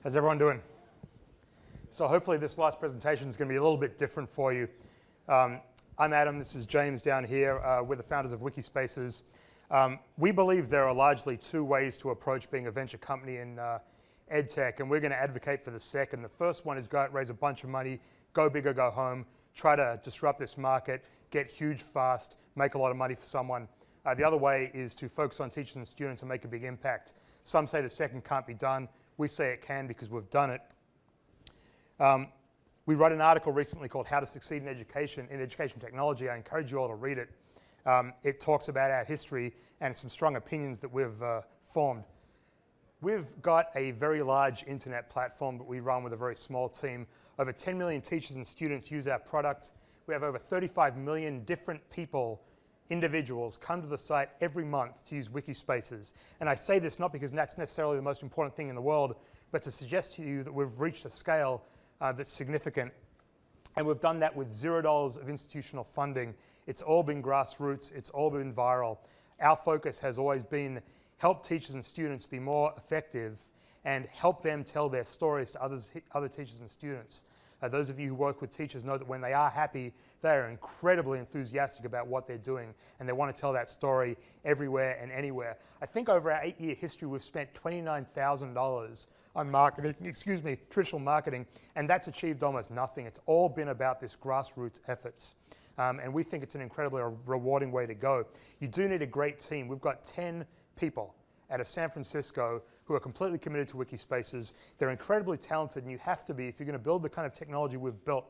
How's everyone doing? So hopefully this last presentation is going to be a little bit different for you. I'm Adam, this is James down here. We're the founders of Wikispaces. We believe there are largely two ways to approach being a venture company in EdTech, and we're going to advocate for the second. The first one is go out, raise a bunch of money, go big or go home, try to disrupt this market, get huge fast, make a lot of money for someone. The other way is to focus on teachers and students and make a big impact. Some say the second can't be done. We say it can because we've done it. We wrote an article recently called How to Succeed in Education Technology. I encourage you all to read it. It talks about our history and some strong opinions that we've formed. We've got a very large internet platform that we run with a very small team. Over 10 million teachers and students use our product. We have over 35 million different people, individuals, come to the site every month to use Wikispaces. And I say this not because that's necessarily the most important thing in the world, but to suggest to you that we've reached a scale that's significant. And we've done that with $0 of institutional funding. It's all been grassroots, it's all been viral. Our focus has always been help teachers and students be more effective and help them tell their stories to other teachers and students. Those of you who work with teachers know that when they are happy, they are incredibly enthusiastic about what they're doing, and they want to tell that story everywhere and anywhere. I think over our 8-year history, we've spent $29,000 on marketing, traditional marketing, and that's achieved almost nothing. It's all been about this grassroots efforts. And we think it's an incredibly rewarding way to go. You do need a great team. We've got 10 people out of San Francisco who are completely committed to Wikispaces. They're incredibly talented, and you have to be if you're going to build the kind of technology we've built,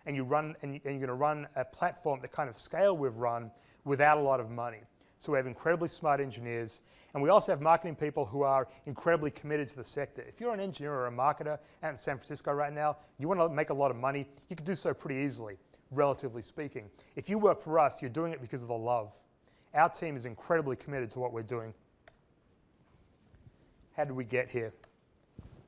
and you're going to run a platform the kind of scale we've run without a lot of money. So we have incredibly smart engineers, and we also have marketing people who are incredibly committed to the sector. If you're an engineer or a marketer out in San Francisco right now, you want to make a lot of money, you can do so pretty easily, relatively speaking. If you work for us, you're doing it because of the love. Our team is incredibly committed to what we're doing. How did we get here?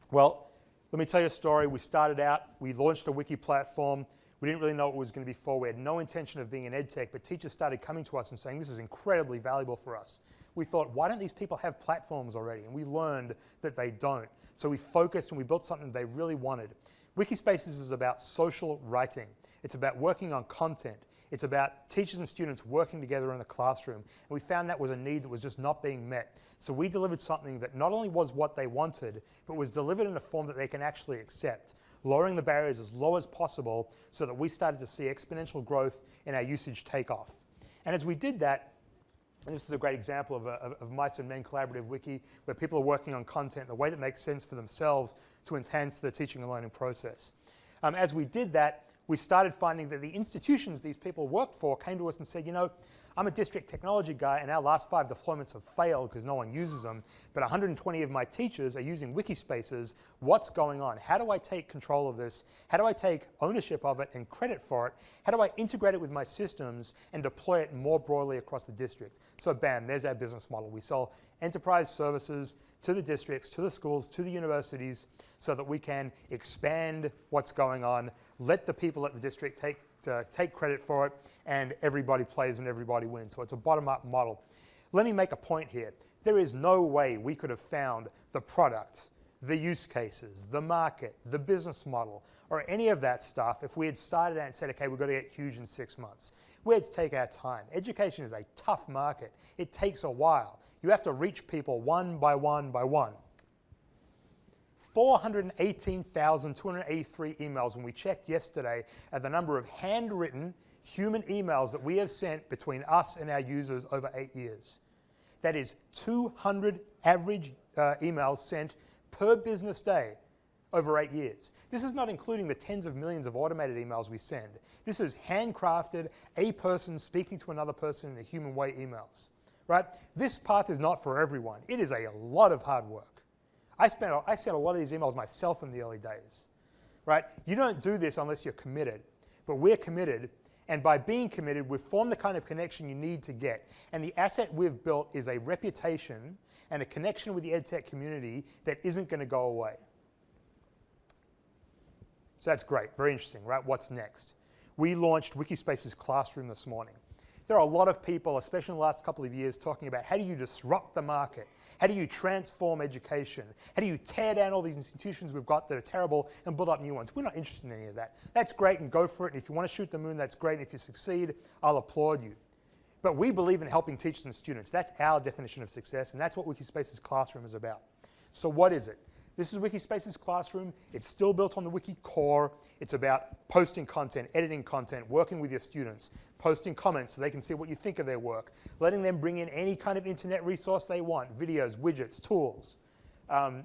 Well, let me tell you a story. We started out, we launched a wiki platform. We didn't really know what it was going to be for. We had no intention of being an EdTech, but teachers started coming to us and saying, this is incredibly valuable for us. We thought, why don't these people have platforms already? And we learned that they don't. So we focused and we built something they really wanted. Wikispaces is about social writing. It's about working on content. It's about teachers and students working together in the classroom. And we found that was a need that was just not being met. So we delivered something that not only was what they wanted, but was delivered in a form that they can actually accept, lowering the barriers as low as possible so that we started to see exponential growth in our usage take off. And as we did that, and this is a great example of Mice and Men Collaborative Wiki, where people are working on content in a way that makes sense for themselves to enhance the teaching and learning process. As we did that, we started finding that the institutions these people worked for came to us and said, you know, I'm a district technology guy and our last 5 deployments have failed because no one uses them, but 120 of my teachers are using Wikispaces. What's going on? How do I take control of this? How do I take ownership of it and credit for it? How do I integrate it with my systems and deploy it more broadly across the district? So bam, there's our business model. We sell enterprise services to the districts, to the schools, to the universities, so that we can expand what's going on, let the people at the district take credit for it, and everybody plays and everybody wins. So it's a bottom-up model. Let me make a point here. There is no way we could have found the product, the use cases, the market, the business model, or any of that stuff if we had started out and said, okay, we've got to get huge in 6 months. We had to take our time. Education is a tough market. It takes a while. You have to reach people one by one by one. 418,283 emails when we checked yesterday at the number of handwritten human emails that we have sent between us and our users over 8 years. That is 200 average emails sent per business day over 8 years. This is not including the tens of millions of automated emails we send. This is handcrafted, a person speaking to another person in a human way emails. Right? This path is not for everyone. It is a lot of hard work. I sent a lot of these emails myself in the early days, right? You don't do this unless you're committed, but we're committed, and by being committed, we've formed the kind of connection you need to get. And the asset we've built is a reputation and a connection with the EdTech community that isn't going to go away. So that's great, very interesting, right? What's next? We launched Wikispaces Classroom this morning. There are a lot of people, especially in the last couple of years, talking about how do you disrupt the market? How do you transform education? How do you tear down all these institutions we've got that are terrible and build up new ones? We're not interested in any of that. That's great and go for it. And if you want to shoot the moon, that's great. And if you succeed, I'll applaud you. But we believe in helping teachers and students. That's our definition of success, and that's what Wikispaces Classroom is about. So what is it? This is Wikispaces Classroom. It's still built on the Wiki core. It's about posting content, editing content, working with your students, posting comments so they can see what you think of their work, letting them bring in any kind of internet resource they want, videos, widgets, tools,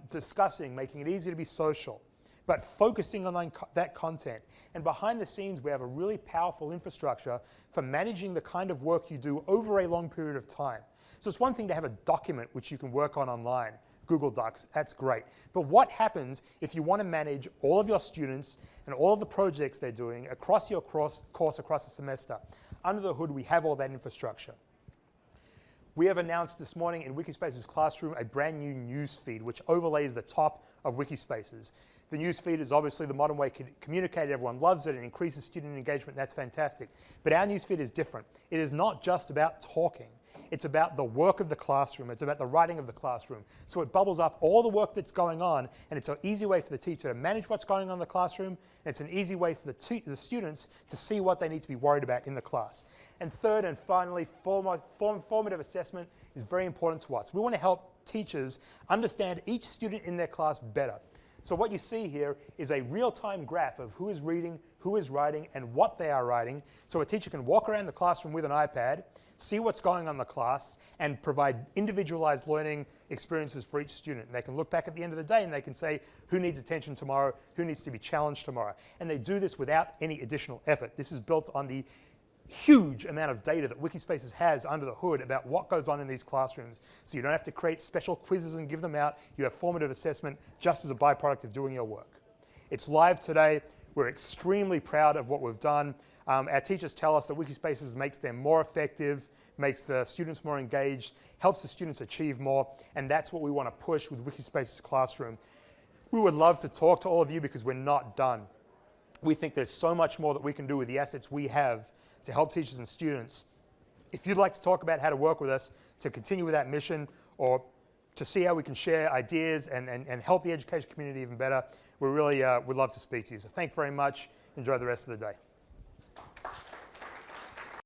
discussing, making it easy to be social, but focusing on that content. And behind the scenes, we have a really powerful infrastructure for managing the kind of work you do over a long period of time. So it's one thing to have a document which you can work on online, Google Docs, that's great. But what happens if you want to manage all of your students and all of the projects they're doing across your course across the semester? Under the hood, we have all that infrastructure. We have announced this morning in Wikispaces Classroom a brand new news feed which overlays the top of Wikispaces. The news feed is obviously the modern way to communicate. Everyone loves it and increases student engagement. That's fantastic. But our news feed is different. It is not just about talking. It's about the work of the classroom. It's about the writing of the classroom. So it bubbles up all the work that's going on, and it's an easy way for the teacher to manage what's going on in the classroom, and it's an easy way for the students to see what they need to be worried about in the class. And third and finally, formative assessment is very important to us. We want to help teachers understand each student in their class better. So what you see here is a real-time graph of who is reading, who is writing, and what they are writing, so a teacher can walk around the classroom with an iPad, see what's going on in the class, and provide individualized learning experiences for each student. And they can look back at the end of the day and they can say who needs attention tomorrow, who needs to be challenged tomorrow. And they do this without any additional effort. This is built on the huge amount of data that Wikispaces has under the hood about what goes on in these classrooms. So you don't have to create special quizzes and give them out. You have formative assessment just as a byproduct of doing your work. It's live today. We're extremely proud of what we've done. Our teachers tell us that Wikispaces makes them more effective, makes the students more engaged, helps the students achieve more, and that's what we want to push with Wikispaces Classroom. We would love to talk to all of you because we're not done. We think there's so much more that we can do with the assets we have to help teachers and students. If you'd like to talk about how to work with us to continue with that mission, or to see how we can share ideas and help the education community even better, we really would love to speak to you. So thank you very much. Enjoy the rest of the day.